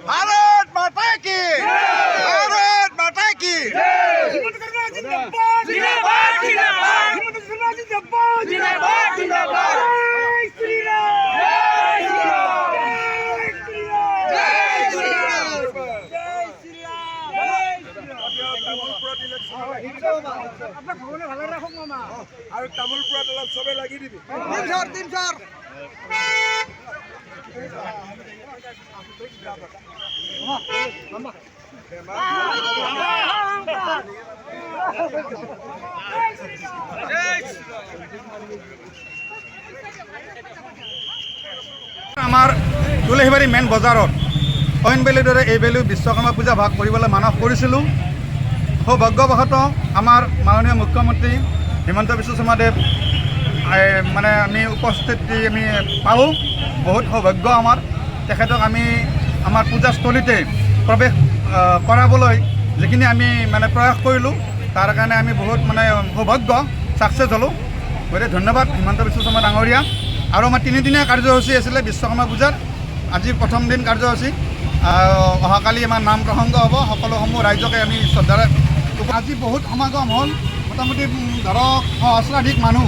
भारत माता की भारत माता की और तामुलपुर अलग सबे लगी दी 300 আমাৰ দুলেহিবাৰী মেইন বজাৰত অইন বেলিৰ দৰে এই বেলিও বিশ্বকৰ্মা পূজা ভাগ কৰিবলৈ মানস কৰিছিলোঁ। সৌভাগ্যবশতঃ আমাৰ মাননীয় মুখ্যমন্ত্ৰী হিমন্ত বিশ্ব শৰ্মাদেৱ মানে আমি উপস্থিতি আমি পালোঁ। বহুত সৌভাগ্য আমাৰ তেখেতক আমি আমাৰ পূজাস্থলীতে প্ৰৱেশ কৰাবলৈ যিখিনি আমি মানে প্ৰয়াস কৰিলোঁ তাৰ কাৰণে আমি বহুত মানে সৌভাগ্য ছাকচেছ হ'লোঁ। গতিকে ধন্যবাদ হিমন্ত বিশ্ব শৰ্মা ডাঙৰীয়া। আৰু আমাৰ তিনিদিনীয়া কাৰ্যসূচী আছিলে বিশ্বকৰ্মা পূজাৰ। আজি প্ৰথম দিন কাৰ্যসূচী, অহাকালি আমাৰ নাম প্ৰসংগ হ'ব। সকলোসমূহ ৰাইজকে আমি শ্ৰদ্ধাৰে আজি বহুত সমাগম হ'ল। মোটামুটি ধৰক সহস্ৰাধিক মানুহ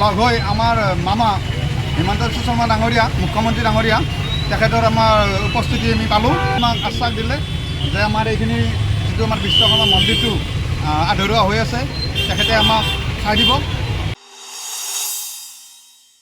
লগ হৈ আমাৰ মামা হিমন্ত বিশ্ব শৰ্মা ডাঙৰীয়া মুখ্যমন্ত্ৰী ডাঙৰীয়া তেখেতৰ আমাৰ উপস্থিতি আমি পালোঁ। আমাক আশ্বাস দিলে যে আমাৰ এইখিনি যিটো আমাৰ বিশ্বকৰ্মা মন্দিৰটো আধৰুৱা হৈ আছে তেখেতে আমাক চাই দিব।